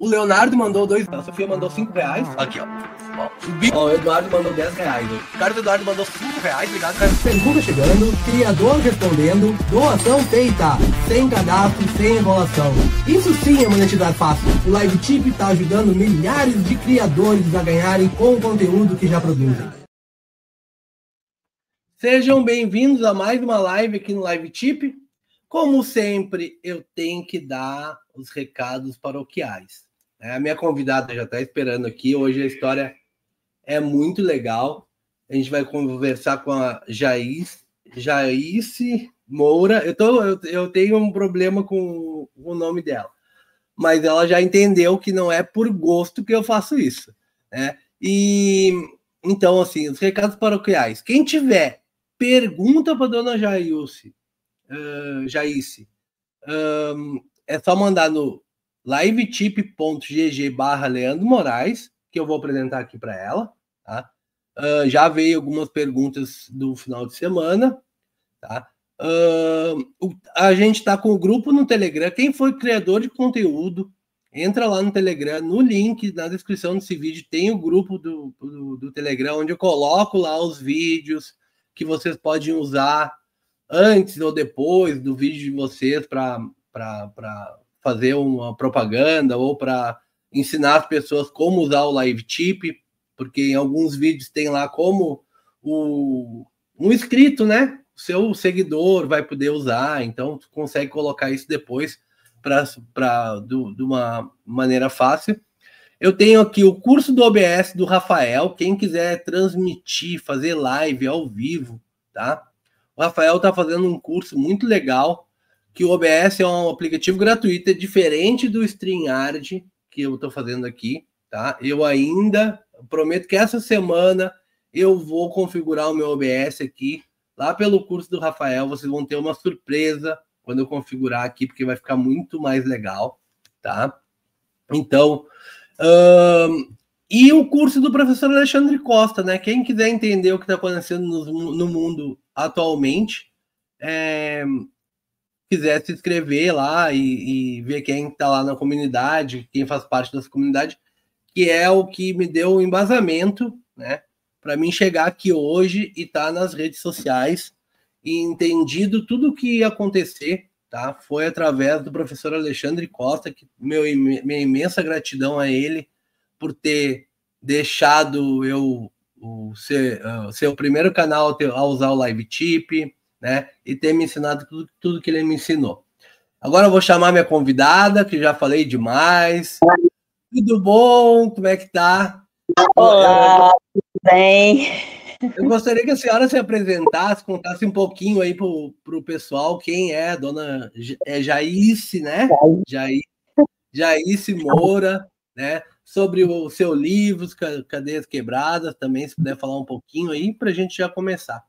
O Leonardo mandou 2, a Sofia mandou 5 reais. Aqui, ó. Ó, o Eduardo mandou 10 reais. O Carlos Eduardo mandou 5 reais. Obrigado, cara. Pergunta chegando, criador respondendo, doação feita, sem cadastro, sem enrolação. Isso sim é monetizar fácil. O LiveTip está ajudando milhares de criadores a ganharem com o conteúdo que já produzem. Sejam bem-vindos a mais uma live aqui no LiveTip. Como sempre, eu tenho que dar os recados paroquiais. A minha convidada já está esperando aqui. Hoje a história é muito legal. A gente vai conversar com a Jaice Moura. Eu tenho um problema com o nome dela, mas ela já entendeu que não é por gosto que eu faço isso, né? E então, assim, os recados paroquiais. Quem tiver pergunta para dona Jaice, é só mandar no livetip.gg/Leandro Moraes, que eu vou apresentar aqui para ela, tá? Já veio algumas perguntas do final de semana, tá? A gente está com o grupo no Telegram. Quem for criador de conteúdo, entra lá no Telegram, no link na descrição desse vídeo tem o grupo do Telegram, onde eu coloco lá os vídeos que vocês podem usar antes ou depois do vídeo de vocês para fazer uma propaganda ou para ensinar as pessoas como usar o LiveTip, porque em alguns vídeos tem lá como um inscrito, né? O seu seguidor vai poder usar, então tu consegue colocar isso depois de uma maneira fácil. Eu tenho aqui o curso do OBS do Rafael, quem quiser transmitir, fazer live ao vivo, tá? O Rafael está fazendo um curso muito legal, que o OBS é um aplicativo gratuito, é diferente do StreamYard que eu estou fazendo aqui, tá? Eu ainda prometo que essa semana eu vou configurar o meu OBS aqui, lá pelo curso do Rafael. Vocês vão ter uma surpresa quando eu configurar aqui, porque vai ficar muito mais legal, tá? Então, e o curso do professor Alexandre Costa, né? Quem quiser entender o que está acontecendo no mundo atualmente, quiser se inscrever lá e ver quem está lá na comunidade, quem faz parte dessa comunidade, que é o que me deu o embasamento, né, para mim chegar aqui hoje e estar nas redes sociais e entendido tudo o que ia acontecer, tá? Foi através do professor Alexandre Costa, que minha imensa gratidão a ele por ter deixado eu ser o primeiro canal a usar o LiveTip, né? E ter me ensinado tudo que ele me ensinou. Agora eu vou chamar minha convidada, que já falei demais. Tudo bom? Como é que tá? Olá, tudo bem? Eu gostaria que a senhora se apresentasse, contasse um pouquinho aí pro pessoal quem é a dona Jaice, né? Jaice Moura, né? Sobre o seu livro, Cadeias Quebradas, também, se puder falar um pouquinho aí, para a gente já começar.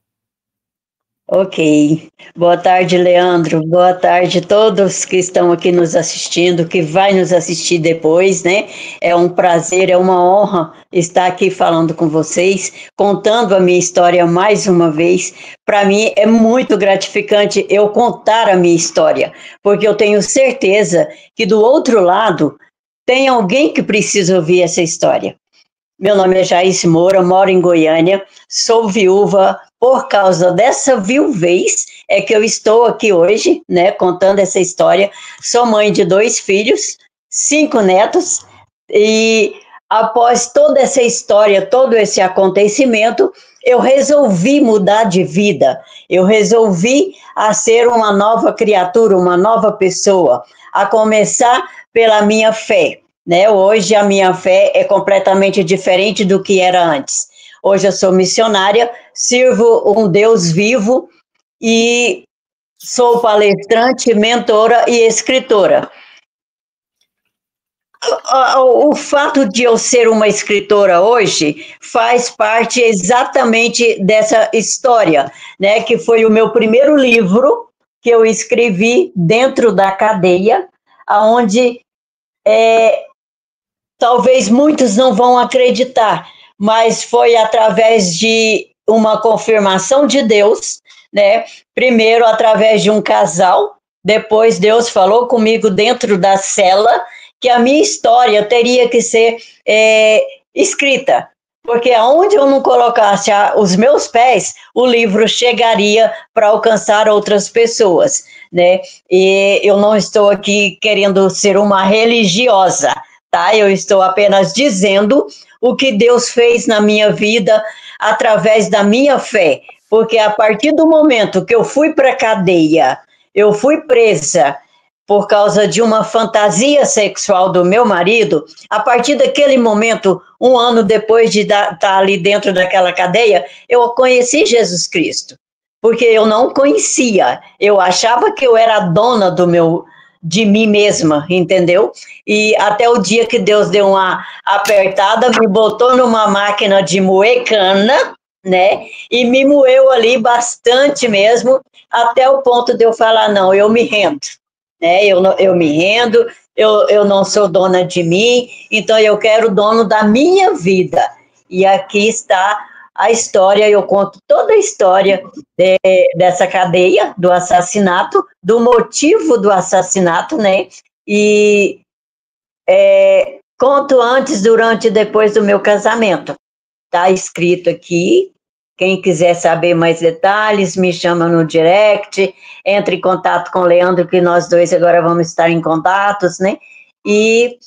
Ok. Boa tarde, Leandro. Boa tarde a todos que estão aqui nos assistindo, que vai nos assistir depois, né? É um prazer, é uma honra estar aqui falando com vocês, contando a minha história mais uma vez. Para mim é muito gratificante eu contar a minha história, porque eu tenho certeza que do outro lado tem alguém que precisa ouvir essa história. Meu nome é Jaice Moura, moro em Goiânia, sou viúva. Por causa dessa viuvez é que eu estou aqui hoje, né, contando essa história. Sou mãe de 2 filhos, 5 netos, e após toda essa história, todo esse acontecimento, eu resolvi mudar de vida. Eu resolvi a ser uma nova criatura, uma nova pessoa, a começar pela minha fé, né? Hoje a minha fé é completamente diferente do que era antes. Hoje eu sou missionária, sirvo um Deus vivo e sou palestrante, mentora e escritora. O fato de eu ser uma escritora hoje faz parte exatamente dessa história, né? Que foi o meu primeiro livro que eu escrevi dentro da cadeia, onde talvez muitos não vão acreditar, mas foi através de uma confirmação de Deus, né? Primeiro através de um casal, depois Deus falou comigo dentro da cela, que a minha história teria que ser escrita, porque aonde eu não colocasse os meus pés, o livro chegaria para alcançar outras pessoas, né? E eu não estou aqui querendo ser uma religiosa, tá? Eu estou apenas dizendo o que Deus fez na minha vida através da minha fé, porque a partir do momento que eu fui para a cadeia, eu fui presa por causa de uma fantasia sexual do meu marido, a partir daquele momento, 1 ano depois de estar ali dentro daquela cadeia, eu conheci Jesus Cristo, porque eu não conhecia, eu achava que eu era dona de mim mesma, entendeu? E até o dia que Deus deu uma apertada, me botou numa máquina de moer cana, né? E me moeu ali bastante mesmo, até o ponto de eu falar, não, eu me rendo. Né? Eu me rendo, eu não sou dona de mim, então eu quero o dono da minha vida. E aqui está a história, eu conto toda a história dessa cadeia, do assassinato, do motivo do assassinato, né? E conto antes, durante e depois do meu casamento. Está escrito aqui. Quem quiser saber mais detalhes, me chama no direct, entre em contato com o Leandro, que nós dois agora vamos estar em contatos, né? E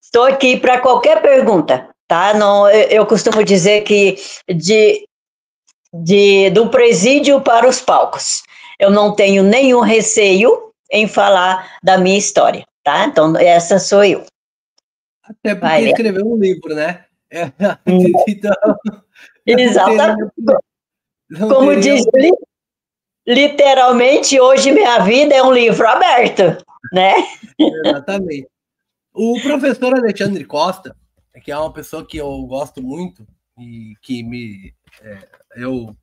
estou aqui para qualquer pergunta, tá? Não, eu costumo dizer que do presídio para os palcos. Eu não tenho nenhum receio em falar da minha história, tá? Então, essa sou eu. Até porque escreveu um livro, né? Então... Exatamente. Como diz literalmente, hoje minha vida é um livro aberto, né? Exatamente. O professor Alexandre Costa, que é uma pessoa que eu gosto muito e que eu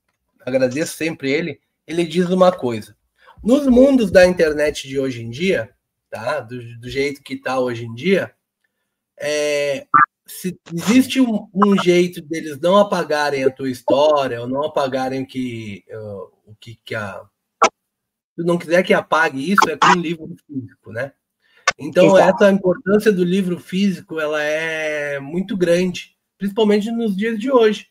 agradeço sempre ele diz uma coisa. Nos mundos da internet de hoje em dia, tá? Do jeito que está hoje em dia, se existe um jeito deles não apagarem a tua história, ou não apagarem o que tu não quiser que apague isso, é com um livro físico, né? Então, essa importância do livro físico, ela é muito grande, principalmente nos dias de hoje.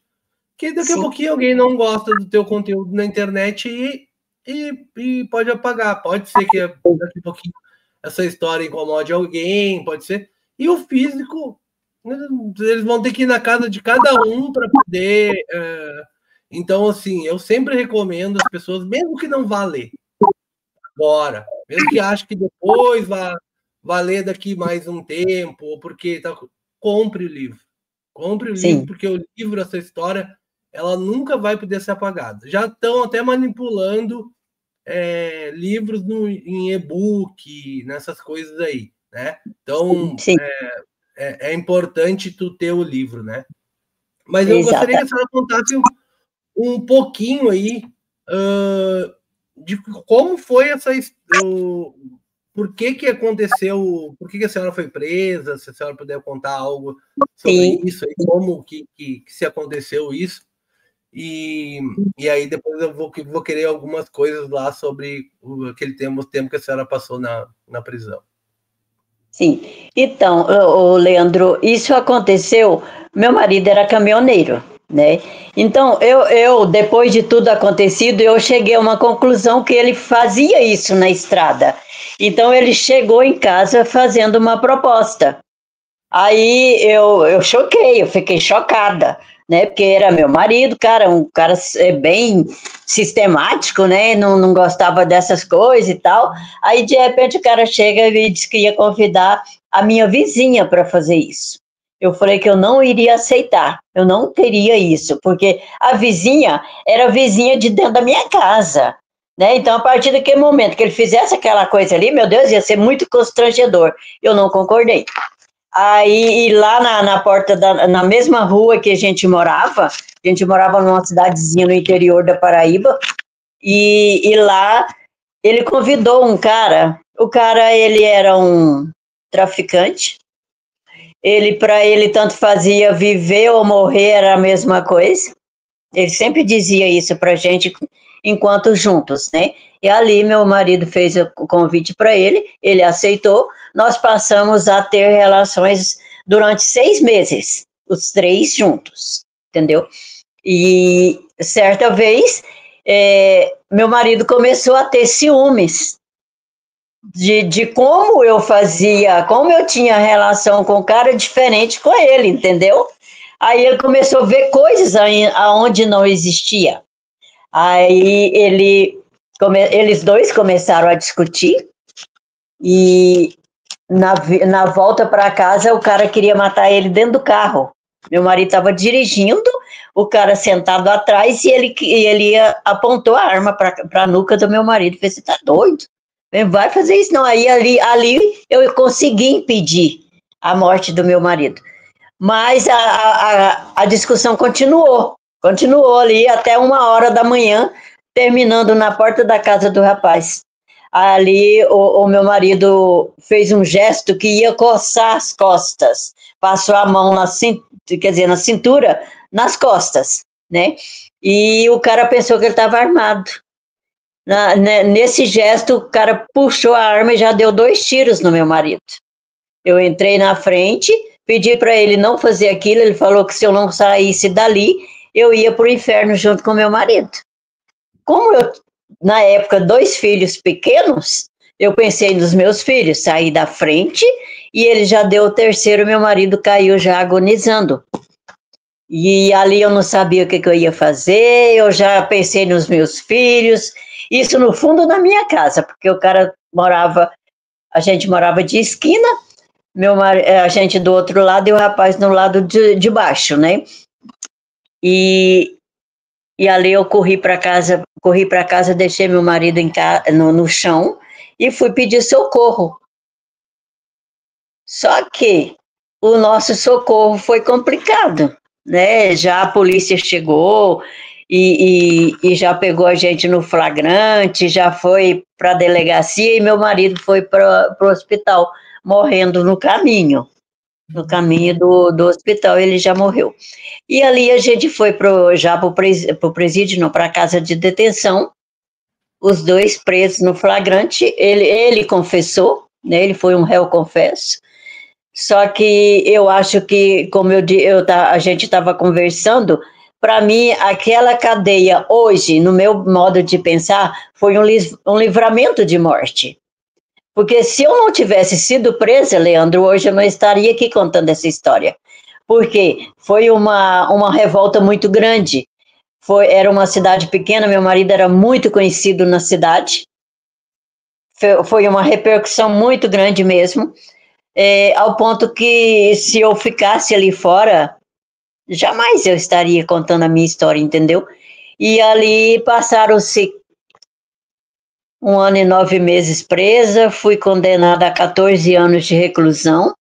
Porque daqui a pouquinho alguém não gosta do teu conteúdo na internet e pode apagar. Pode ser que daqui a pouquinho essa história incomode alguém, pode ser. E o físico, eles vão ter que ir na casa de cada um para poder... Então, assim, eu sempre recomendo as pessoas, mesmo que não vá ler agora, mesmo que ache que depois vai ler daqui mais um tempo, ou porque compre o livro. Compre o livro, porque o livro, essa história, ela nunca vai poder ser apagada. Já estão até manipulando livros em e-book, nessas coisas aí, né? Então, é importante tu ter o livro, né? Mas eu gostaria que a senhora contasse um pouquinho aí de como foi por que aconteceu, por que a senhora foi presa, se a senhora puder contar algo sobre isso, aí, como que se aconteceu isso, e aí depois eu vou querer algumas coisas lá sobre aquele tempo que a senhora passou na prisão. Sim, então, Leandro, isso aconteceu, meu marido era caminhoneiro, né? Então, eu depois de tudo acontecido, eu cheguei a uma conclusão que ele fazia isso na estrada. Então, ele chegou em casa fazendo uma proposta. Aí eu choquei, eu fiquei chocada, né? Porque era meu marido, um cara bem sistemático, né? Não gostava dessas coisas e tal. Aí, de repente, o cara chega e diz que ia convidar a minha vizinha para fazer isso. Eu falei que eu não iria aceitar, eu não teria isso, porque a vizinha era vizinha de dentro da minha casa, né? Então, a partir daquele momento que ele fizesse aquela coisa ali, meu Deus, ia ser muito constrangedor. Eu não concordei. Aí, lá na porta, na mesma rua que a gente morava numa cidadezinha no interior da Paraíba, e lá ele convidou um cara, ele era um traficante, para ele tanto fazia viver ou morrer, era a mesma coisa, ele sempre dizia isso pra gente, enquanto juntos, né? E ali meu marido fez o convite para ele, ele aceitou, nós passamos a ter relações durante 6 meses, os 3 juntos, entendeu? E certa vez, meu marido começou a ter ciúmes de como eu fazia, como eu tinha relação com o cara diferente com ele, entendeu? Aí ele começou a ver coisas aonde não existia. Aí eles dois começaram a discutir e na volta para casa o cara queria matar ele dentro do carro. Meu marido estava dirigindo, o cara sentado atrás e ele apontou a arma para a nuca do meu marido. Falei, você tá doido? Vai fazer isso não. Aí ali eu consegui impedir a morte do meu marido. Mas a discussão continuou ali até 1h da manhã, terminando na porta da casa do rapaz. Ali o meu marido fez um gesto que ia coçar as costas, passou a mão na cintura, nas costas, né? E o cara pensou que ele estava armado. Nesse gesto, o cara puxou a arma e já deu 2 tiros no meu marido. Eu entrei na frente, pedi para ele não fazer aquilo, ele falou que se eu não saísse dali, eu ia para o inferno junto com meu marido. Como eu, na época, 2 filhos pequenos, eu pensei nos meus filhos, saí da frente e ele já deu o 3º, meu marido caiu já agonizando. E ali eu não sabia o que eu ia fazer, eu já pensei nos meus filhos, isso no fundo da minha casa, porque o cara a gente morava de esquina, a gente do outro lado e o rapaz no lado de baixo, né? E ali eu corri para casa, deixei meu marido no chão e fui pedir socorro. Só que o nosso socorro foi complicado, né? Já a polícia chegou e já pegou a gente no flagrante, já foi para a delegacia e meu marido foi para o hospital, morrendo no caminho. No caminho do hospital, ele já morreu. E ali a gente foi para o presídio, não, para a casa de detenção, os 2 presos no flagrante, ele confessou, né, ele foi um réu confesso, só que eu acho que, como a gente estava conversando, para mim, aquela cadeia hoje, no meu modo de pensar, foi um livramento de morte. Porque se eu não tivesse sido presa, Leandro, hoje eu não estaria aqui contando essa história. Porque foi uma revolta muito grande. Era uma cidade pequena, meu marido era muito conhecido na cidade. Foi uma repercussão muito grande mesmo. Ao ponto que se eu ficasse ali fora, jamais eu estaria contando a minha história, entendeu? E ali passaram-se 1 ano e 9 meses presa, fui condenada a 14 anos de reclusão.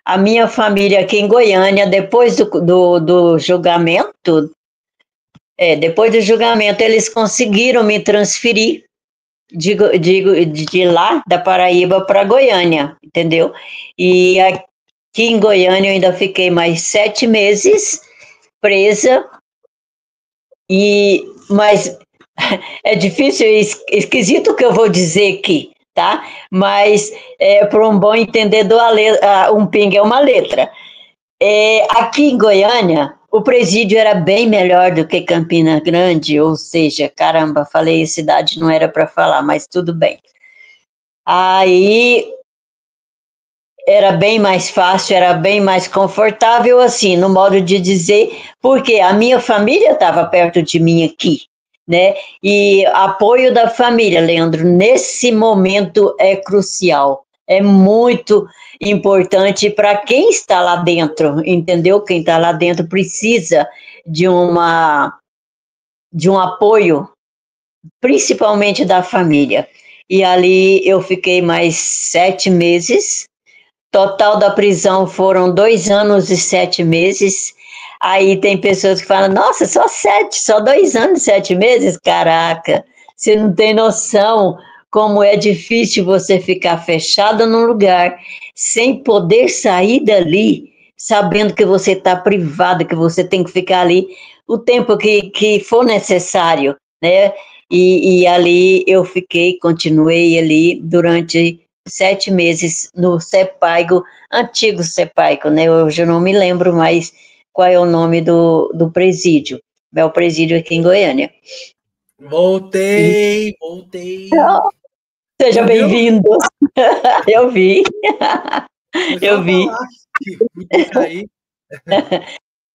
A minha família aqui em Goiânia, depois do julgamento, eles conseguiram me transferir de lá, da Paraíba, para Goiânia, entendeu? E aqui em Goiânia eu ainda fiquei mais 7 meses presa, mas é difícil, esquisito o que eu vou dizer aqui, tá? Mas, para um bom entendedor, um pingue é uma letra. Aqui em Goiânia, o presídio era bem melhor do que Campina Grande, ou seja, caramba, falei cidade, não era para falar, mas tudo bem. Aí era bem mais fácil, era bem mais confortável, assim, no modo de dizer, porque a minha família estava perto de mim aqui, né? E apoio da família, Leandro, nesse momento é crucial, é muito importante para quem está lá dentro, entendeu? Quem está lá dentro precisa de um apoio, principalmente da família. E ali eu fiquei mais 7 meses, total da prisão foram 2 anos e 7 meses. Aí tem pessoas que falam, nossa, só 2 anos e 7 meses? Caraca, você não tem noção como é difícil você ficar fechado num lugar, sem poder sair dali, sabendo que você está privado, que você tem que ficar ali o tempo que for necessário, né? e ali eu continuei ali durante 7 meses no CEPAIGO, antigo CEPAIGO, né? Hoje eu não me lembro mais qual é o nome do presídio. É o presídio aqui em Goiânia. Voltei. Seja bem-vindo. Eu vi. Foi só Eu vi. falar que podia cair.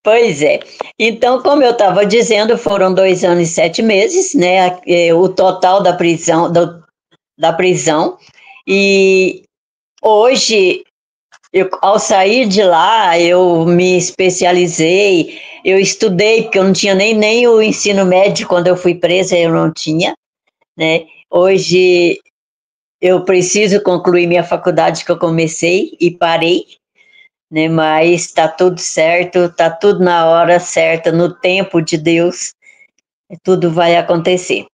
Pois é. Então, como eu estava dizendo, foram 2 anos e 7 meses, né? O total da prisão, da prisão. E hoje, ao sair de lá, eu me especializei, eu estudei, porque eu não tinha nem o ensino médio quando eu fui presa, eu não tinha, né? Hoje eu preciso concluir minha faculdade que eu comecei e parei, né? Mas está tudo certo, está tudo na hora certa, no tempo de Deus, tudo vai acontecer.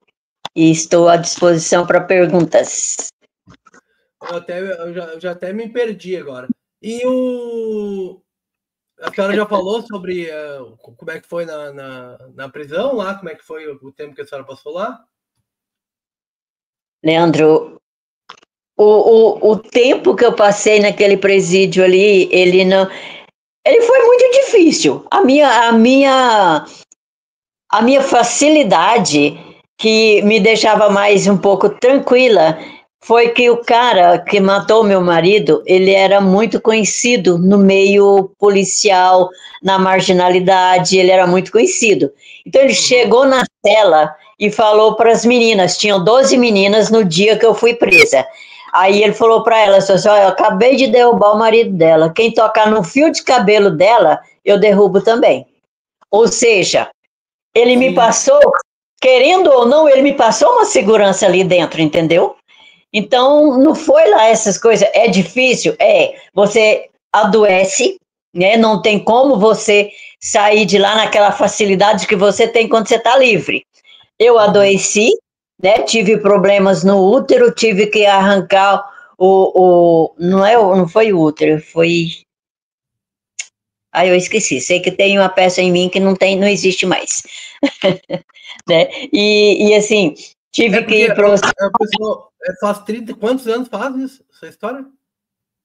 E estou à disposição para perguntas. Eu já até me perdi agora. E a senhora já falou sobre como é que foi na prisão lá? Como é que foi o tempo que a senhora passou lá? Leandro, o tempo que eu passei naquele presídio ali, ele foi muito difícil. A minha facilidade, que me deixava mais um pouco tranquila, foi que o cara que matou meu marido, ele era muito conhecido no meio policial, na marginalidade, ele era muito conhecido. Então ele chegou na cela e falou para as meninas, tinham 12 meninas no dia que eu fui presa. Aí ele falou para elas, assim, eu acabei de derrubar o marido dela, quem tocar no fio de cabelo dela, eu derrubo também. Ou seja, ele me passou, querendo ou não, ele me passou uma segurança ali dentro, entendeu? Então, não foi lá essas coisas. É difícil? Você adoece, né? Não tem como você sair de lá naquela facilidade que você tem quando você está livre. Eu adoeci, né? Tive problemas no útero, tive que arrancar não foi o útero, foi... eu esqueci. Sei que tem uma peça em mim que não existe mais. Né? E assim, tive que ir para faz 30, quantos anos faz isso, essa história?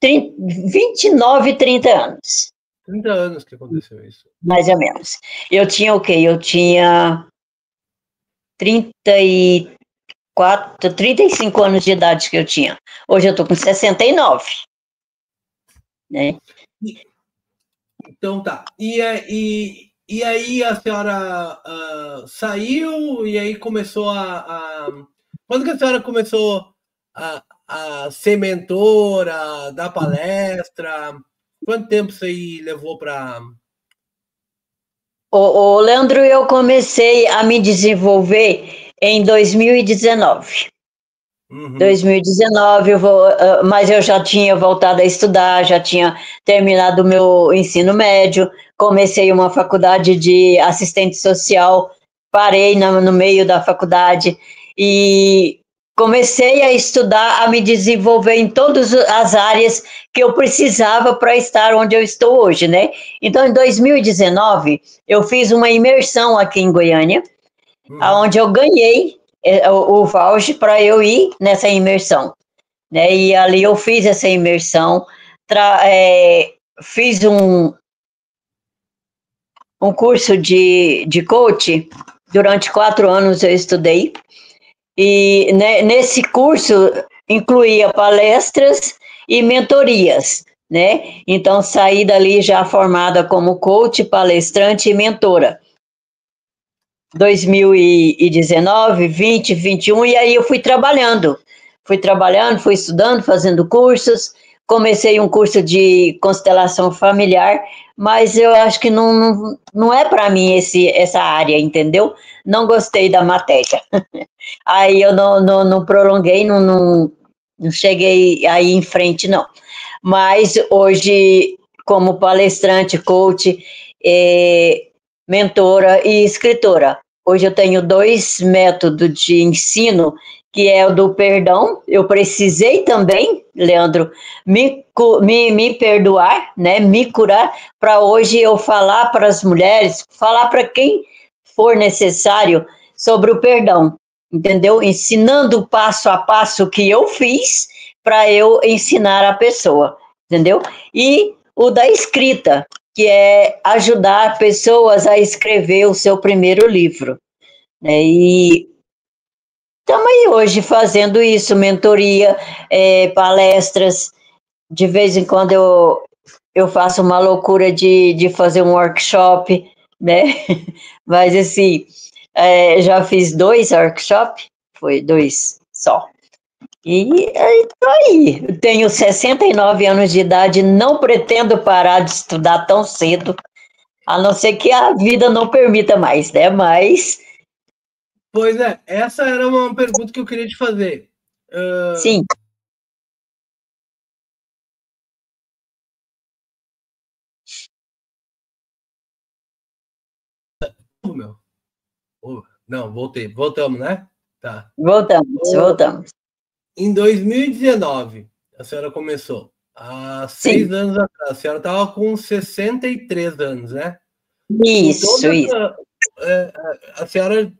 29, 30 anos. 30 anos que aconteceu isso. Mais ou menos. Eu tinha o quê? Eu tinha 35 anos de idade que eu tinha. Hoje eu estou com 69. Né? Então tá. E aí a senhora saiu e aí começou Quando que a senhora começou a ser mentora, dar palestra? Quanto tempo isso aí levou para... Leandro, eu comecei a me desenvolver em 2019. 2019, mas eu já tinha voltado a estudar, já tinha terminado o meu ensino médio, comecei uma faculdade de assistente social, parei no meio da faculdade e comecei a estudar, a me desenvolver em todas as áreas que eu precisava para estar onde eu estou hoje, né? Então, em 2019, eu fiz uma imersão aqui em Goiânia, onde eu ganhei o voucher para eu ir nessa imersão, né? E ali eu fiz essa imersão, fiz um curso de coach, durante 4 anos eu estudei, e né, nesse curso incluía palestras e mentorias, né? Então saí dali já formada como coach, palestrante e mentora. 2019, 20, 21, e aí eu fui trabalhando, fui estudando, fazendo cursos, comecei um curso de constelação familiar, mas eu acho que não é para mim essa área, entendeu? Não gostei da matéria. Aí eu não prolonguei, não cheguei aí em frente, não. Mas hoje, como palestrante, coach, mentora e escritora. Hoje eu tenho 2 métodos de ensino, que é o do perdão. Eu precisei também, Leandro, me perdoar, né, me curar, para hoje eu falar para as mulheres, falar para quem for necessário sobre o perdão. entendeu? Ensinando passo a passo o que eu fiz para eu ensinar a pessoa, entendeu? E o da escrita, que é ajudar pessoas a escrever o seu primeiro livro, né? E estamos aí hoje fazendo isso, mentoria, palestras. De vez em quando eu faço uma loucura de fazer um workshop, né? Mas assim, já fiz 2 workshops, foi 2 só. E estou aí. Eu tenho 69 anos de idade, não pretendo parar de estudar tão cedo, a não ser que a vida não permita mais, né? Mas. Pois é, essa era uma pergunta que eu queria te fazer. Sim. Meu. Não, voltamos, né? Tá. Voltamos. Em 2019, a senhora começou. Há 6 anos atrás, a senhora estava com 63 anos, né? Isso. A senhora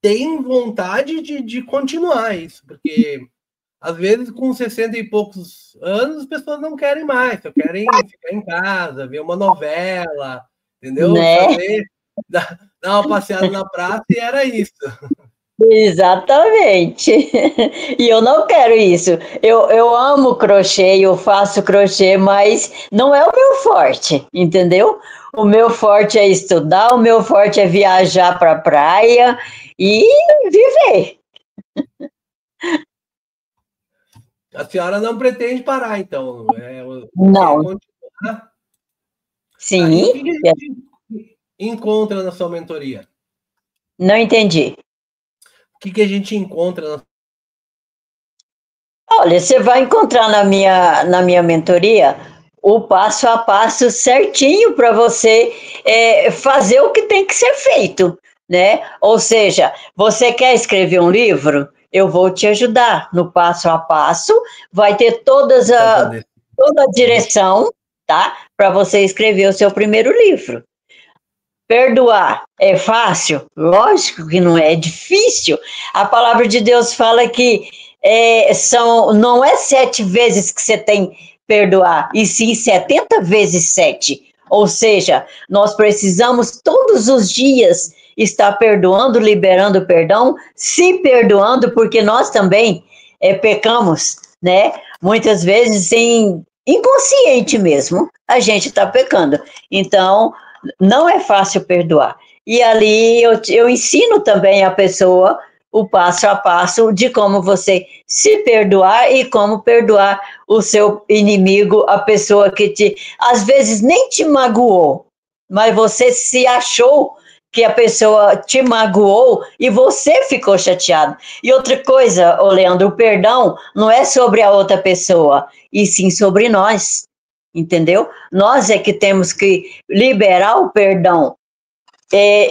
tem vontade de continuar isso, porque às vezes com 60 e poucos anos as pessoas não querem mais, só querem ficar em casa, ver uma novela, entendeu? Né? Dar uma passeada na praça e era isso. Exatamente. E eu não quero isso. Eu amo crochê, eu faço crochê, mas não é o meu forte, entendeu? O meu forte é estudar, o meu forte é viajar para a praia e viver. A senhora não pretende parar, então? Não. Continuar? Sim. E o que a gente encontra na sua mentoria? Não entendi. O que a gente encontra? Olha, você vai encontrar na minha mentoria o passo a passo certinho para você fazer o que tem que ser feito, né? Ou seja, você quer escrever um livro? Eu vou te ajudar no passo a passo, vai ter toda a direção, tá? Para você escrever o seu primeiro livro. Perdoar é fácil? Lógico que não é, é difícil. A palavra de Deus fala que não é 7 vezes que você tem que perdoar, e sim 70 vezes 7. Ou seja, nós precisamos todos os dias estar perdoando, liberando perdão, se perdoando, porque nós também pecamos, né? Muitas vezes inconsciente mesmo, a gente está pecando. Então, não é fácil perdoar. E ali eu ensino também a pessoa o passo a passo de como você se perdoar e como perdoar o seu inimigo, a pessoa que às vezes nem te magoou, mas você se achou que a pessoa te magoou e você ficou chateado. E outra coisa, Leandro, o perdão não é sobre a outra pessoa, e sim sobre nós. Entendeu? Nós é que temos que liberar o perdão.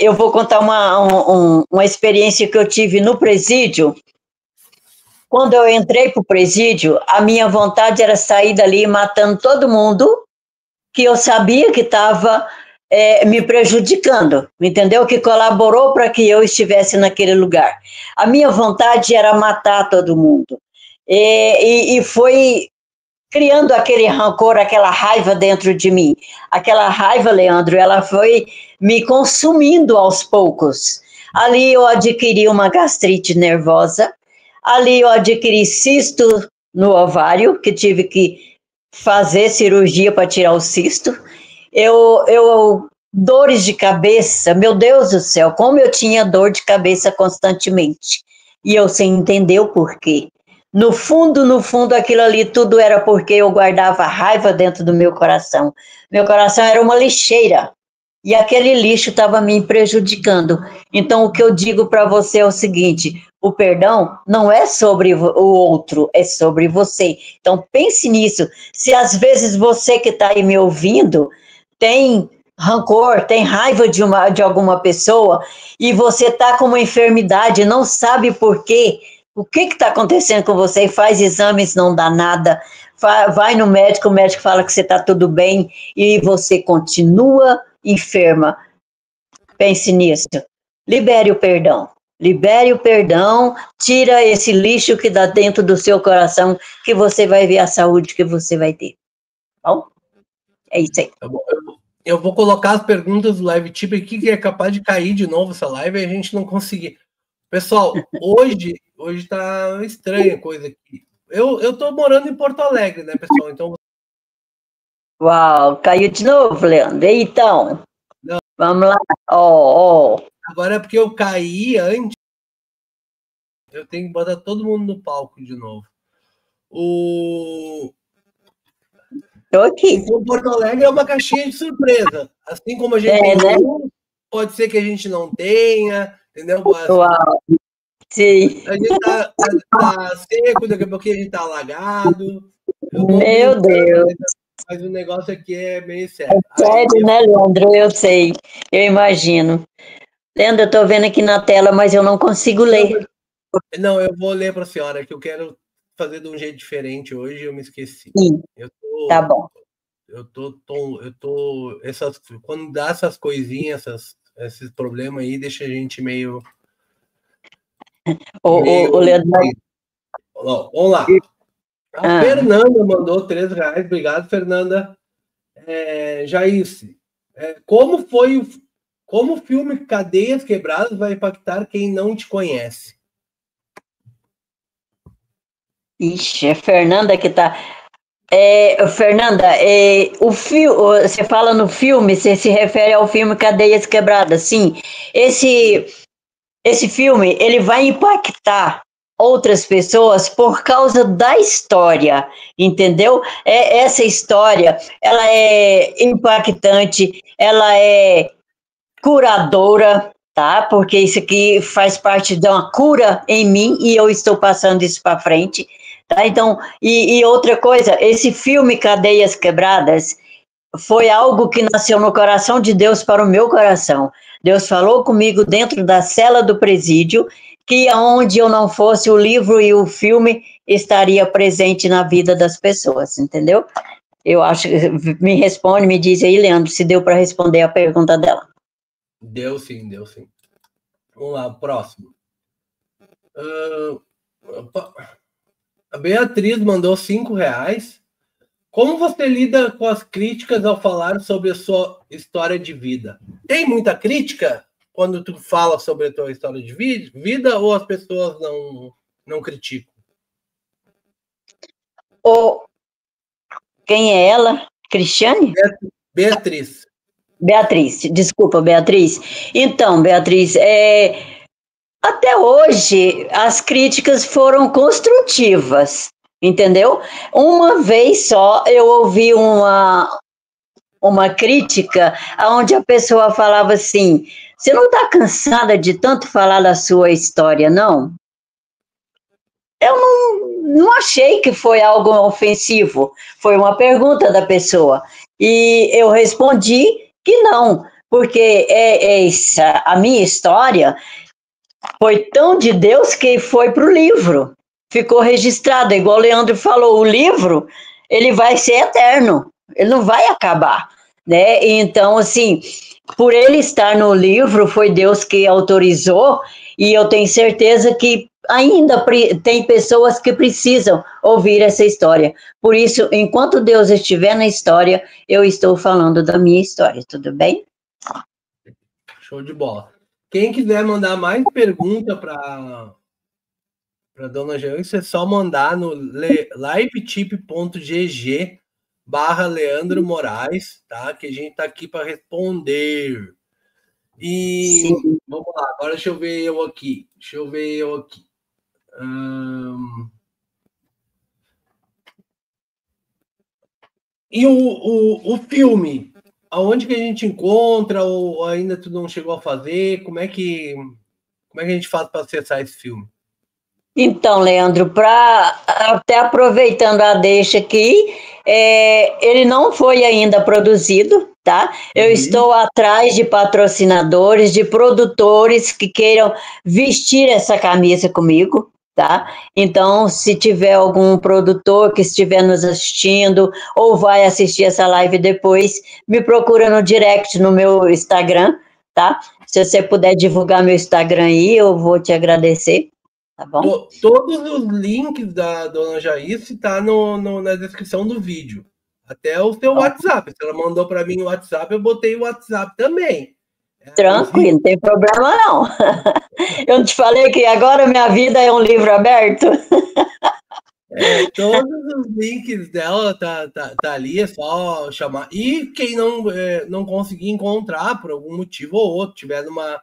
Eu vou contar uma experiência que eu tive no presídio. Quando eu entrei para o presídio, a minha vontade era sair dali matando todo mundo que eu sabia que estava me prejudicando, entendeu? Que colaborou para que eu estivesse naquele lugar. A minha vontade era matar todo mundo. E foi criando aquele rancor, aquela raiva dentro de mim. Aquela raiva, Leandro, ela foi me consumindo aos poucos. Ali eu adquiri uma gastrite nervosa, ali eu adquiri cisto no ovário, que tive que fazer cirurgia para tirar o cisto. Dores de cabeça, meu Deus do céu, como eu tinha dor de cabeça constantemente. E eu sem entender o porquê. No fundo, aquilo ali tudo era porque eu guardava raiva dentro do meu coração. Meu coração era uma lixeira. E aquele lixo estava me prejudicando. Então, o que eu digo para você é o seguinte: o perdão não é sobre o outro, é sobre você. Então, pense nisso. Se às vezes você que está aí me ouvindo tem rancor, tem raiva de alguma pessoa, e você está com uma enfermidade, não sabe por quê, o que está acontecendo com você, faz exames, não dá nada, vai no médico, o médico fala que você está tudo bem, e você continua enferma. Pense nisso. Libere o perdão. libere o perdão, tira esse lixo que dá dentro do seu coração, que você vai ver a saúde que você vai ter. Tá bom? É isso aí. Tá bom. Eu vou colocar as perguntas do live tip aqui, que é capaz de cair de novo essa live e a gente não conseguir. Pessoal, hoje tá estranha a coisa aqui. Eu tô morando em Porto Alegre, né, pessoal? Então. Uau, caiu de novo, Leandro. Então, não. Vamos lá. Ó. Agora é porque eu caí antes. Eu tenho que botar todo mundo no palco de novo. Tô aqui. Então, Porto Alegre é uma caixinha de surpresa. Assim como a gente tem né? Pode ser que a gente não tenha, entendeu? Uau. Sim. A gente tá seco, daqui a pouquinho a gente tá alagado. Meu Deus. Mas o negócio aqui é meio sério. É sério, né, Leandro? Eu sei. Eu imagino. Leandro, eu tô vendo aqui na tela, mas eu não consigo ler. Não, eu vou ler para a senhora, que eu quero fazer de um jeito diferente hoje, eu me esqueci. Sim. Tá bom. Quando dá essas coisinhas, esses problemas aí, deixa a gente meio. O Leandro. Vamos lá. A Fernanda mandou R$3. Obrigado, Fernanda. Jairce, como o filme Cadeias Quebradas vai impactar quem não te conhece? Ixi, é Fernanda que tá. Fernanda, você fala no filme, você se refere ao filme Cadeias Quebradas, sim. Esse filme, ele vai impactar outras pessoas por causa da história, entendeu? Essa história, ela é impactante, ela é curadora, tá? Porque isso aqui faz parte de uma cura em mim e eu estou passando isso para frente. Tá? Então, e outra coisa, esse filme Cadeias Quebradas foi algo que nasceu no coração de Deus para o meu coração. Deus falou comigo dentro da cela do presídio que aonde eu não fosse, o livro e o filme estaria presente na vida das pessoas, entendeu? Eu acho que me responde, me diz aí, Leandro, se deu para responder a pergunta dela. Deu sim. Vamos lá, próximo. A Beatriz mandou R$5. Como você lida com as críticas ao falar sobre a sua história de vida? Tem muita crítica quando tu fala sobre a tua história de vida ou as pessoas não criticam? Quem é ela? Cristiane? Beatriz. Desculpa, Beatriz. Então, Beatriz, até hoje as críticas foram construtivas, entendeu? Uma vez só eu ouvi uma crítica onde a pessoa falava assim: você não está cansada de tanto falar da sua história, não? Eu não achei que foi algo ofensivo, foi uma pergunta da pessoa. E eu respondi que não, porque a minha história foi tão de Deus que foi para o livro, ficou registrado, igual o Leandro falou, o livro, ele vai ser eterno, ele não vai acabar, né? Então, assim, por ele estar no livro, foi Deus que autorizou, e eu tenho certeza que ainda tem pessoas que precisam ouvir essa história. Por isso, enquanto Deus estiver na história, eu estou falando da minha história, tudo bem? Show de bola. Quem quiser mandar mais pergunta para Dona Jairce, é só mandar no livetip.gg/Leandro Moraes, tá? Que a gente tá aqui para responder. E sim, vamos lá, agora deixa eu ver eu aqui. E o filme? Aonde que a gente encontra, ou ainda tu não chegou a fazer? Como é que a gente faz para acessar esse filme? Então, Leandro, até aproveitando a deixa aqui, ele não foi ainda produzido, tá? Eu estou atrás de patrocinadores, de produtores que queiram vestir essa camisa comigo, tá? Então, se tiver algum produtor que estiver nos assistindo ou vai assistir essa live depois, me procura no direct no meu Instagram, tá? Se você puder divulgar meu Instagram aí, eu vou te agradecer, tá bom? Todos os links da dona Jair tá na descrição do vídeo. Até o seu WhatsApp. Se ela mandou para mim o WhatsApp, eu botei o WhatsApp também. Tranquilo, não tem problema não. Eu não te falei que agora minha vida é um livro aberto? Todos os links dela tá ali, é só chamar. E quem não conseguir encontrar por algum motivo ou outro, tiver numa.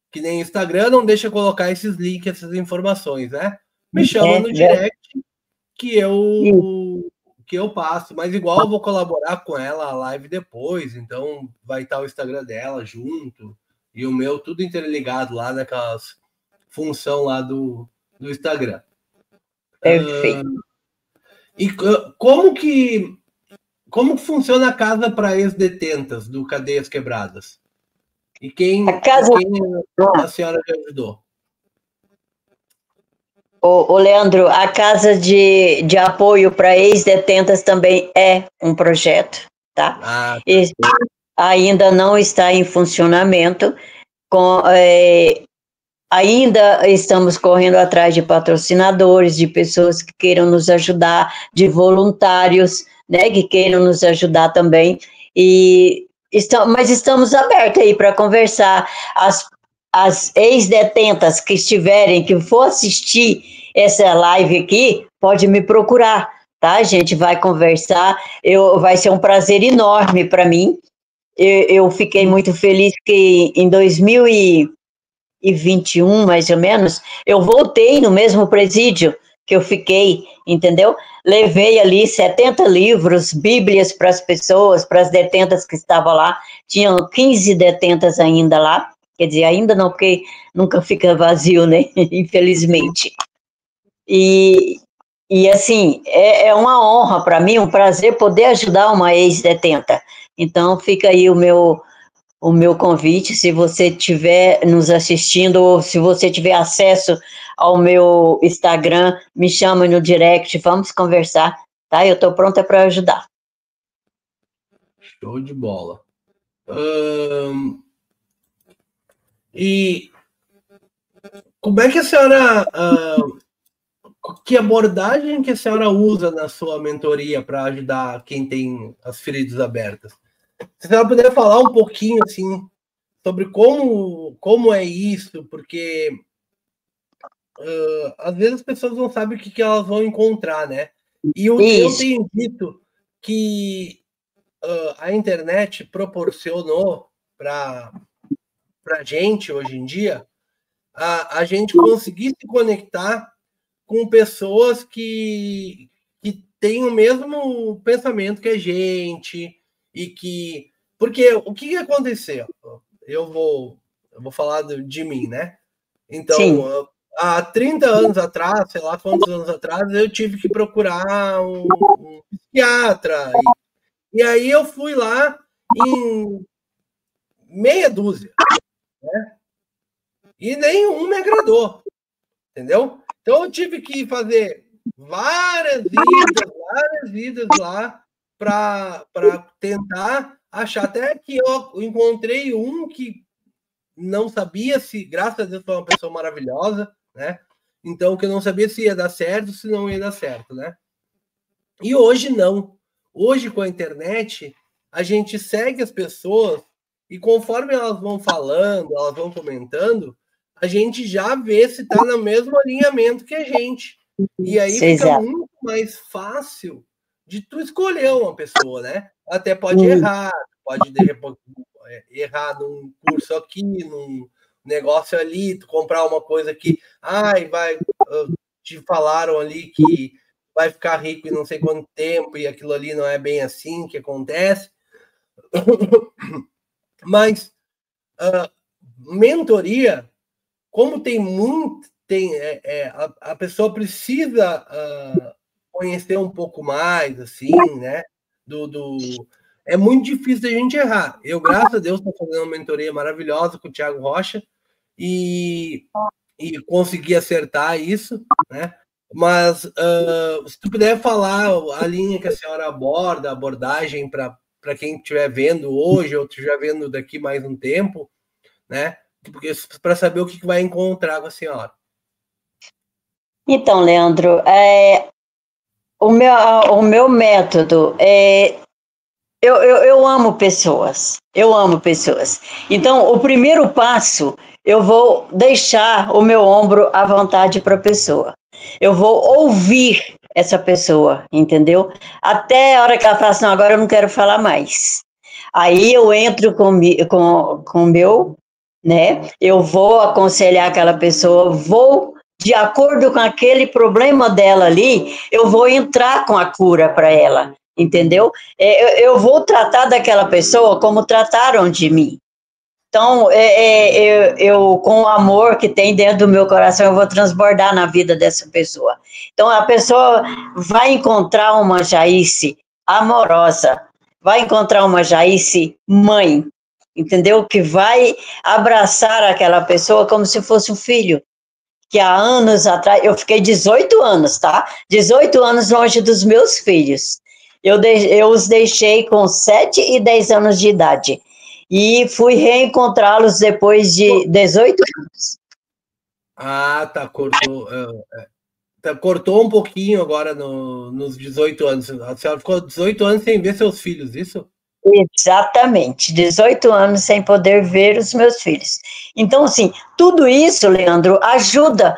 Que nem Instagram, não deixa colocar esses links, essas informações, né? Me chama no direct que eu passo. Mas igual eu vou colaborar com ela a live depois, então vai estar o Instagram dela junto e o meu tudo interligado lá naquelas função lá do Instagram. Perfeito. E como funciona a casa para ex-detentas do Cadeias Quebradas? E quem a senhora já ajudou? Ô, Leandro, a Casa de Apoio para Ex-Detentas também é um projeto, tá? Ainda não está em funcionamento. Ainda estamos correndo atrás de patrocinadores, de pessoas que queiram nos ajudar, de voluntários, né, que queiram nos ajudar também. Mas estamos abertos aí para conversar. As ex-detentas que for assistir essa live aqui, pode me procurar, tá? A gente vai conversar. Vai ser um prazer enorme para mim. Eu fiquei muito feliz que em 2021, mais ou menos, eu voltei no mesmo presídio que eu fiquei, entendeu? Levei ali 70 livros, bíblias para as pessoas, para as detentas que estavam lá. Tinham 15 detentas ainda lá. Quer dizer, ainda não, porque nunca fica vazio, né? Infelizmente. E assim, é uma honra para mim, um prazer poder ajudar uma ex-detenta. Então, fica aí o meu convite, se você estiver nos assistindo, ou se você tiver acesso ao meu Instagram, me chama no direct, vamos conversar, tá? Eu estou pronta para ajudar. Show de bola. E como é que a senhora... que abordagem que a senhora usa na sua mentoria para ajudar quem tem as feridas abertas? Se a senhora puder falar um pouquinho, assim, sobre como é isso, porque às vezes as pessoas não sabem o que elas vão encontrar, né? E eu tenho dito que a internet proporcionou para a gente, hoje em dia, a gente conseguir se conectar com pessoas que têm o mesmo pensamento que a gente, e que... Porque o que aconteceu? Eu vou falar de mim, né? Então, sim, há 30 anos atrás, sei lá quantos anos atrás, eu tive que procurar um psiquiatra. E aí eu fui lá em meia dúzia, né? E nenhum me agradou, entendeu? Então eu tive que fazer várias idas lá para tentar achar, até que eu encontrei um que não sabia se, graças a Deus, foi uma pessoa maravilhosa, né? Então, que eu não sabia se ia dar certo, se não ia dar certo, né? E hoje não. Hoje, com a internet, a gente segue as pessoas e conforme elas vão falando, elas vão comentando, a gente já vê se está no mesmo alinhamento que a gente. E aí fica muito mais fácil de tu escolher uma pessoa, né? Até pode errar, pode de repente errar num curso aqui, num negócio ali, tu comprar uma coisa que, te falaram ali que vai ficar rico em não sei quanto tempo, e aquilo ali não é bem assim que acontece. Mas mentoria, como tem muito, a pessoa precisa conhecer um pouco mais, assim, né? É muito difícil a gente errar. Eu, graças a Deus, estou fazendo uma mentoria maravilhosa com o Thiago Rocha e consegui acertar isso, né? Mas se tu puder falar a linha que a senhora aborda, a abordagem para quem estiver vendo hoje ou estiver vendo daqui mais um tempo, né? para saber o que vai encontrar com a senhora. Então, Leandro, o meu método eu amo pessoas, Então, o primeiro passo, eu vou deixar o meu ombro à vontade para a pessoa. Eu vou ouvir essa pessoa, entendeu? Até a hora que ela fala assim, não, agora eu não quero falar mais. Aí eu entro com o meu, né? Eu vou aconselhar aquela pessoa, de acordo com aquele problema dela ali, eu vou entrar com a cura para ela, entendeu? Eu vou tratar daquela pessoa como trataram de mim. Então, eu, com o amor que tem dentro do meu coração, eu vou transbordar na vida dessa pessoa. Então, a pessoa vai encontrar uma Jaice amorosa, vai encontrar uma Jaice mãe, entendeu? Que vai abraçar aquela pessoa como se fosse um filho. Que há anos atrás, eu fiquei 18 anos, tá? 18 anos longe dos meus filhos. Eu os deixei com 7 e 10 anos de idade. E fui reencontrá-los depois de 18 anos. Ah, tá, cortou um pouquinho agora nos 18 anos. A senhora ficou 18 anos sem ver seus filhos, isso? Exatamente, 18 anos sem poder ver os meus filhos. Então, assim, tudo isso, Leandro, ajuda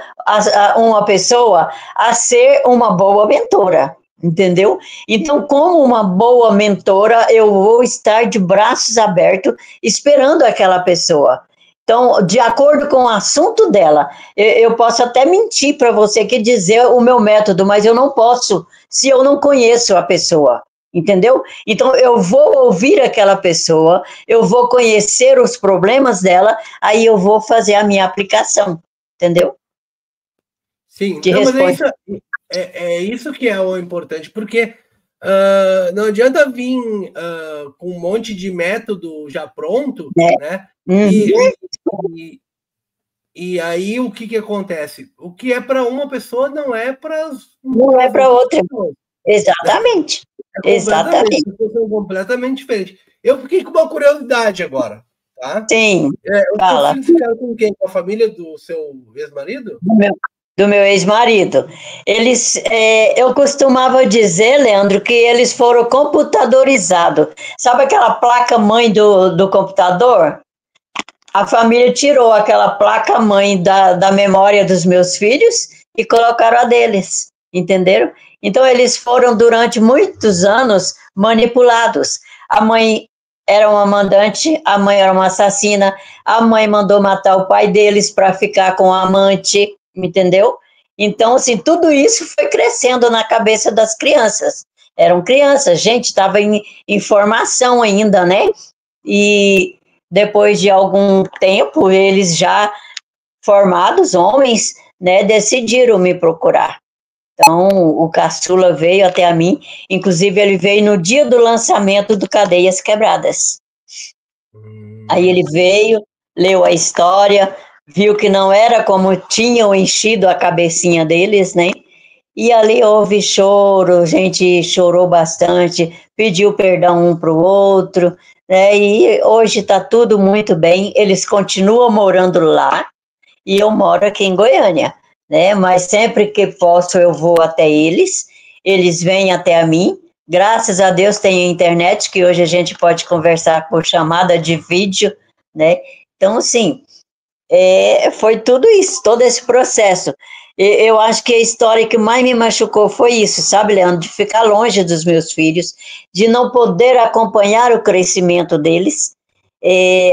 uma pessoa a ser uma boa mentora, entendeu? Então, como uma boa mentora, eu vou estar de braços abertos esperando aquela pessoa. Então, de acordo com o assunto dela, eu posso até mentir para você que dizer o meu método, mas eu não posso se eu não conheço a pessoa. Entendeu? Então, eu vou ouvir aquela pessoa, eu vou conhecer os problemas dela, aí eu vou fazer a minha aplicação, entendeu? Sim, não, mas é isso que é o importante, porque não adianta vir com um monte de método já pronto, né? Uhum. E aí o que acontece? O que é para uma pessoa não é para outra. Pessoas. Exatamente. Exatamente. Completamente diferente. Eu fiquei com uma curiosidade agora, tá? Sim. Os seus filhos ficaram com quem? Com a família do seu ex-marido? Do meu ex-marido. Eu costumava dizer, Leandro, que eles foram computadorizados. Sabe aquela placa-mãe do computador? A família tirou aquela placa-mãe da memória dos meus filhos e colocaram a deles, entenderam? Então, eles foram, durante muitos anos, manipulados. A mãe era uma mandante, a mãe era uma assassina, a mãe mandou matar o pai deles para ficar com a amante, entendeu? Então, assim, tudo isso foi crescendo na cabeça das crianças. Eram crianças, gente, estava em formação ainda, né? E depois de algum tempo, eles já formados, homens, né, decidiram me procurar. Então, o caçula veio até a mim, inclusive ele veio no dia do lançamento do Cadeias Quebradas. Aí ele veio, leu a história, viu que não era como tinham enchido a cabecinha deles, né? E ali houve choro, a gente chorou bastante, pediu perdão um para o outro, né? E hoje está tudo muito bem, eles continuam morando lá, e eu moro aqui em Goiânia, né? Mas sempre que posso eu vou até eles vêm até a mim. Graças a Deus tem a internet, que hoje a gente pode conversar por chamada de vídeo, né? Então, assim, foi tudo isso, todo esse processo. Eu acho que a história que mais me machucou foi isso, sabe, Leandro? De ficar longe dos meus filhos, de não poder acompanhar o crescimento deles,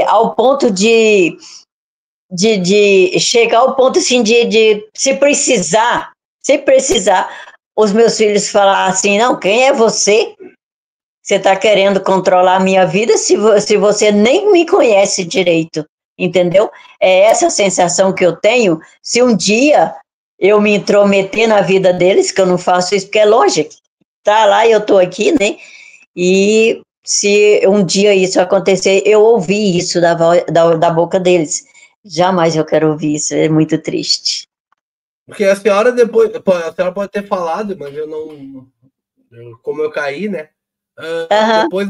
ao ponto de chegar ao ponto assim de se precisar, os meus filhos falar assim, não, quem é você? Você está querendo controlar a minha vida se você nem me conhece direito, entendeu? É essa sensação que eu tenho, se um dia eu me intrometer na vida deles, que eu não faço isso porque é longe, tá lá e eu tô aqui, né? E se um dia isso acontecer, eu ouvi isso da boca deles. Jamais eu quero ouvir isso, é muito triste. Porque a senhora depois, a senhora pode ter falado, mas eu não, como eu caí, né? Depois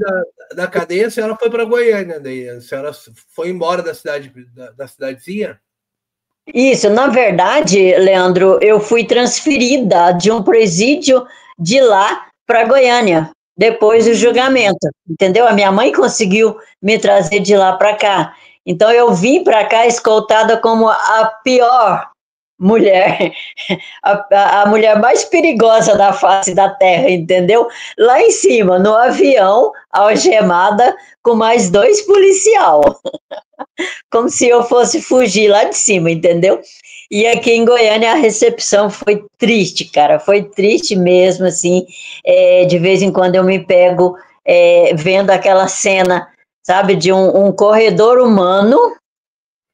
da cadeia, a senhora foi para Goiânia, daí a senhora foi embora da cidade, da cidadezinha? Isso, na verdade, Leandro, eu fui transferida de um presídio de lá para Goiânia, depois do julgamento, entendeu? A minha mãe conseguiu me trazer de lá para cá. Então, eu vim para cá escoltada como a pior mulher, a mulher mais perigosa da face da terra, entendeu? Lá em cima, no avião, algemada, com mais 2 policial. Como se eu fosse fugir lá de cima, entendeu? E aqui em Goiânia a recepção foi triste, cara, foi triste mesmo, assim, de vez em quando eu me pego vendo aquela cena, sabe, de um corredor humano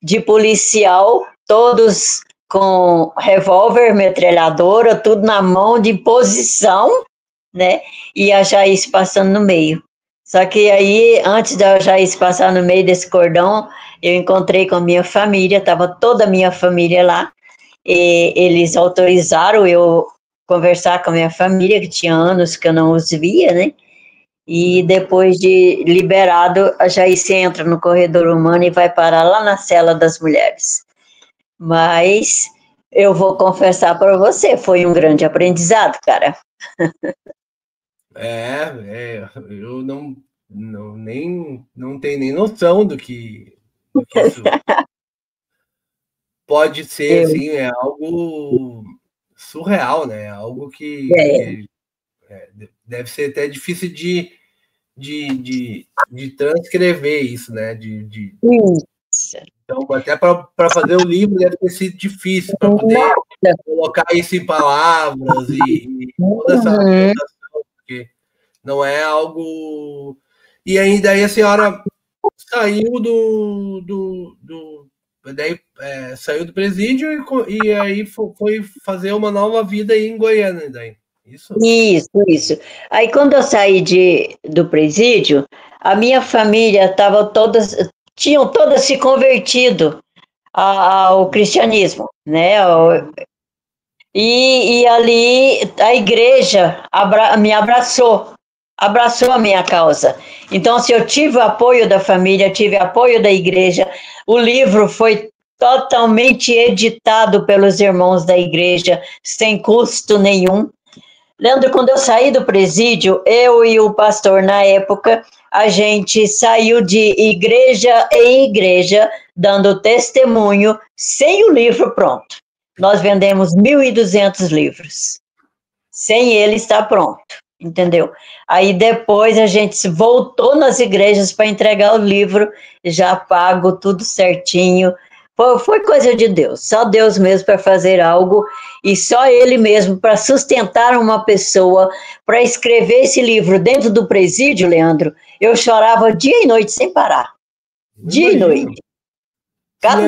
de policial, todos com revólver, metralhadora, tudo na mão, de posição, né, e a Jaice passando no meio. Só que aí, antes da Jaice passar no meio desse cordão, eu encontrei com a minha família, estava toda a minha família lá, e eles autorizaram eu conversar com a minha família, que tinha anos que eu não os via, né? E depois de liberado, a Jaice entra no corredor humano e vai parar lá na cela das mulheres. Mas eu vou confessar para você, foi um grande aprendizado, cara. Eu não tenho nem noção do que isso pode ser, assim, é algo surreal, né? Algo que deve ser até difícil de transcrever isso, né? Então, até para fazer o livro deve ter sido difícil para poder colocar isso em palavras e toda essa adaptação, porque não é algo. E ainda aí a senhora saiu saiu do presídio e aí foi fazer uma nova vida aí em Goiânia, daí. Isso? Isso. Aí quando eu saí do presídio, a minha família tinham todas se convertido ao cristianismo, né? E ali a igreja me abraçou a minha causa. Então, se eu tive o apoio da família, tive apoio da igreja, o livro foi totalmente editado pelos irmãos da igreja, sem custo nenhum. Leandro, quando eu saí do presídio, eu e o pastor, na época, a gente saiu de igreja em igreja, dando testemunho, sem o livro pronto. Nós vendemos 1.200 livros, sem ele estar pronto, entendeu? Aí depois a gente voltou nas igrejas para entregar o livro, já pago, tudo certinho. Foi coisa de Deus, só Deus mesmo para fazer algo e só Ele mesmo para sustentar uma pessoa, para escrever esse livro dentro do presídio, Leandro. Eu chorava dia e noite sem parar, dia e noite. Cada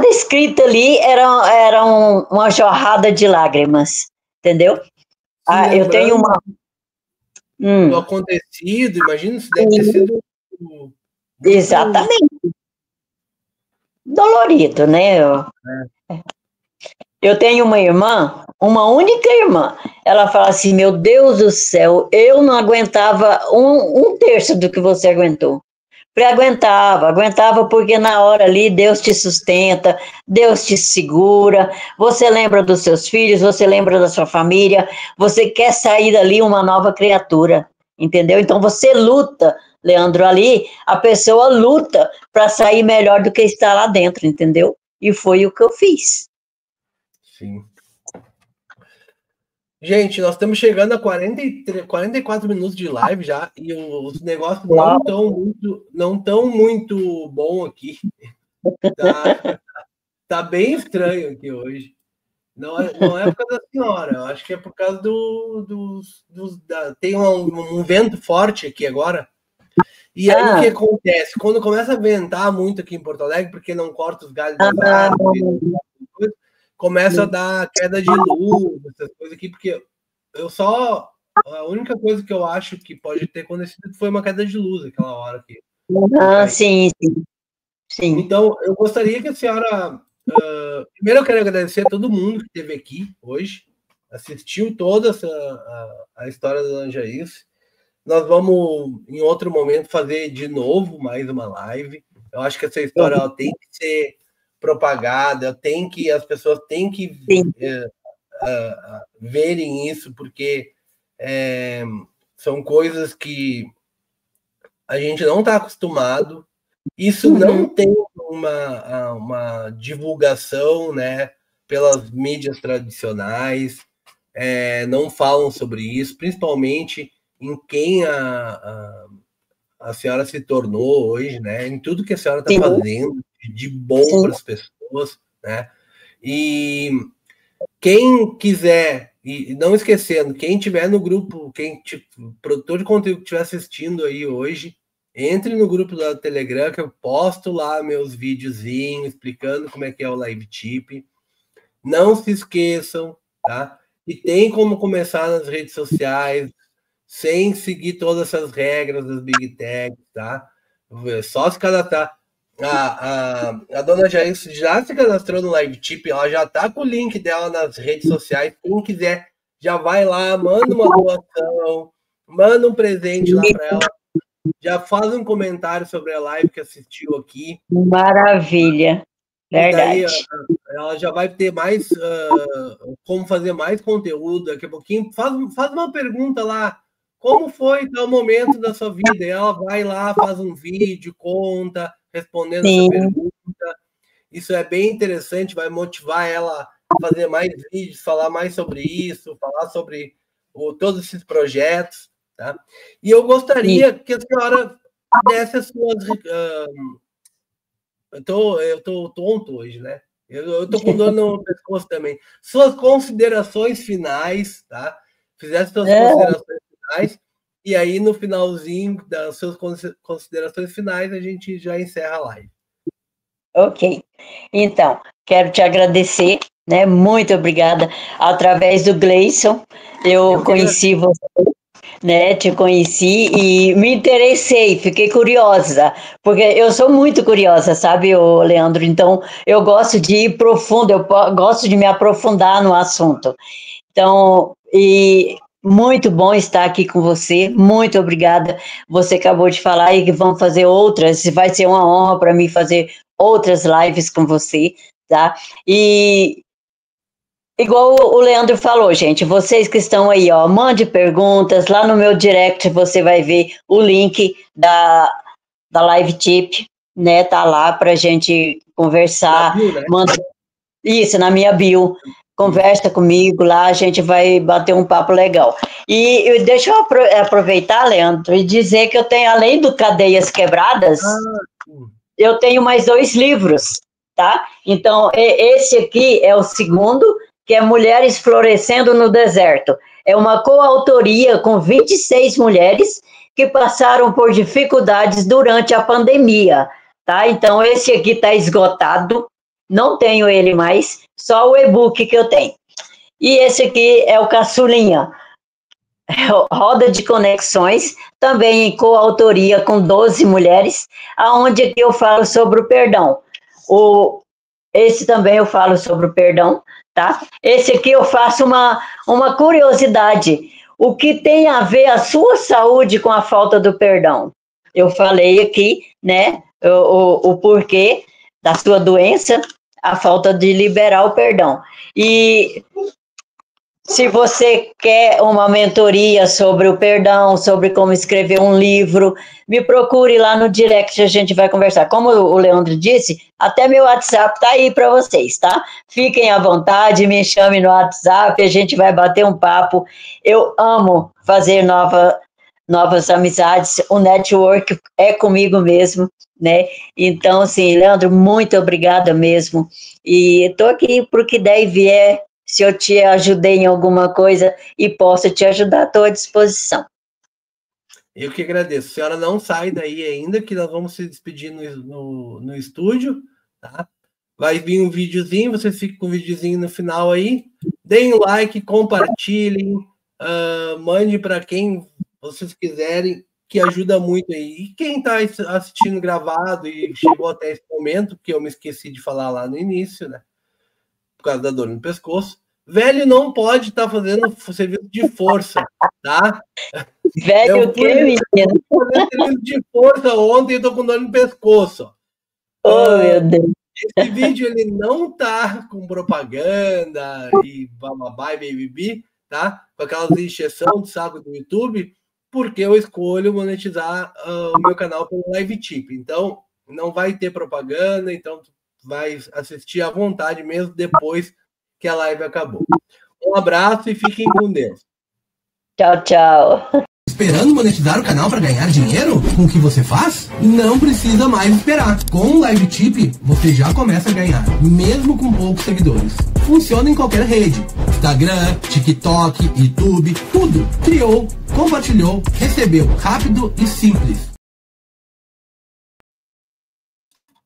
escrita ali era uma jorrada de lágrimas, entendeu? Eu tenho uma. Do acontecido, imagina se deve ter sido. Exatamente. Dolorido, né? Eu tenho uma irmã, uma única irmã. Ela fala assim: meu Deus do céu, eu não aguentava um terço do que você aguentou. Eu aguentava porque na hora ali Deus te sustenta, Deus te segura, você lembra dos seus filhos, você lembra da sua família, você quer sair dali uma nova criatura, entendeu? Então você luta, Leandro, ali, a pessoa luta para sair melhor do que está lá dentro, entendeu? E foi o que eu fiz. Sim. Gente, nós estamos chegando a 44 minutos de live já, e os negócios não tão muito bom aqui. Tá bem estranho aqui hoje. Não é por causa da senhora, eu acho que é por causa tem um vento forte aqui agora. E aí o que acontece? Quando começa a ventar muito aqui em Porto Alegre, porque não corta os galhos das árvores, começa a dar queda de luz, essas coisas aqui, porque a única coisa que eu acho que pode ter acontecido foi uma queda de luz aquela hora aqui. Sim. Então, eu gostaria que a senhora... primeiro eu quero agradecer a todo mundo que esteve aqui hoje. assistiu toda a história da Dona Jairce. Nós vamos, em outro momento, fazer de novo mais uma live. Eu acho que essa história ela tem que ser propagada, as pessoas têm que verem isso, porque são coisas que a gente não está acostumado. Isso não tem uma divulgação, né, pelas mídias tradicionais, não falam sobre isso, principalmente em quem a senhora se tornou hoje, né, em tudo que a senhora está fazendo de bom para as pessoas, né, e quem quiser, e não esquecendo, quem tiver no grupo, produtor de conteúdo que estiver assistindo aí hoje, entre no grupo da Telegram, que eu posto lá meus videozinhos explicando como é que é o Live Tip. Não se esqueçam, tá? E tem como começar nas redes sociais, sem seguir todas essas regras das Big Techs, tá? Só se cadastrar. A dona Jairce já se cadastrou no Live Tip, ela já tá com o link dela nas redes sociais. Quem quiser, já vai lá, manda uma doação, manda um presente lá para ela. Já faz um comentário sobre a live que assistiu aqui. Maravilha, verdade. E daí ela já vai ter mais como fazer mais conteúdo daqui a pouquinho. Faz uma pergunta lá. Como foi tal momento da sua vida? E ela vai lá, faz um vídeo, conta, respondendo essa pergunta. Isso é bem interessante, vai motivar ela a fazer mais vídeos, falar mais sobre isso, falar sobre todos esses projetos. Tá? E eu gostaria que a senhora desse as suas... eu tô tonto hoje, né? Eu tô com dor no pescoço também. Suas considerações finais, tá? Fizesse suas considerações finais, e aí no finalzinho das suas considerações finais a gente já encerra a live. Ok. Então, quero te agradecer, né? Muito obrigada. Através do Gleison, eu conheci você, né? Te conheci e me interessei, fiquei curiosa, porque eu sou muito curiosa, sabe, Leandro? Então, eu gosto de ir profundo, eu gosto de me aprofundar no assunto. Então, muito bom estar aqui com você, muito obrigada. Você acabou de falar aí que vão fazer outras, vai ser uma honra para mim fazer outras lives com você, tá? E igual o Leandro falou, gente, vocês que estão aí, ó, mande perguntas, lá no meu direct você vai ver o link da Live Tip, né, tá lá pra gente conversar. Na bio, né? Isso, na minha bio. Conversa comigo lá, a gente vai bater um papo legal. E deixa eu aproveitar, Leandro, e dizer que eu tenho, além do Cadeias Quebradas, eu tenho mais 2 livros, tá? Então, esse aqui é o segundo, que é Mulheres Florescendo no Deserto. É uma coautoria com 26 mulheres que passaram por dificuldades durante a pandemia, tá? Então, esse aqui está esgotado, não tenho ele mais, só o e-book que eu tenho. E esse aqui é o Caçulinha, Roda de Conexões, também em coautoria com 12 mulheres, aonde aqui eu falo sobre o perdão. Esse também eu falo sobre o perdão, tá? Esse aqui eu faço uma curiosidade. O que tem a ver a sua saúde com a falta do perdão? Eu falei aqui, né, o porquê da sua doença, a falta de liberar o perdão. E se você quer uma mentoria sobre o perdão, sobre como escrever um livro, me procure lá no direct, a gente vai conversar. Como o Leandro disse, até meu WhatsApp tá aí para vocês, tá? Fiquem à vontade, me chame no WhatsApp, a gente vai bater um papo. Eu amo fazer novas amizades, o network é comigo mesmo, né? Então, assim, Leandro, muito obrigada mesmo. E estou aqui para o que der e vier. Se eu te ajudei em alguma coisa e posso te ajudar, estou à disposição. Eu que agradeço. A senhora não sai daí ainda, que nós vamos se despedir no estúdio, tá? Vai vir um videozinho, vocês ficam com o videozinho no final aí. Deem um like, compartilhem, mande para quem vocês quiserem, que ajuda muito aí. E quem está assistindo gravado e chegou até esse momento, que eu me esqueci de falar lá no início, né? Por causa da dor no pescoço, Velho não pode estar fazendo serviço de força, tá? Velho o quê, menino? Fazendo serviço de força ontem, eu tô com dor no pescoço. Oh, meu Deus. Esse vídeo, ele não tá com propaganda e bababá e bibibi, tá? Com aquelas encheção de saco do YouTube, porque eu escolho monetizar o meu canal pelo Live Tip. Então, não vai ter propaganda, então vai assistir à vontade mesmo depois que a live acabou. Um abraço e fiquem com Deus. Tchau, tchau. Esperando monetizar o canal para ganhar dinheiro com o que você faz? Não precisa mais esperar. Com o Live Tip, você já começa a ganhar, mesmo com poucos seguidores. Funciona em qualquer rede. Instagram, TikTok, YouTube, tudo. Criou, compartilhou, recebeu. Rápido e simples.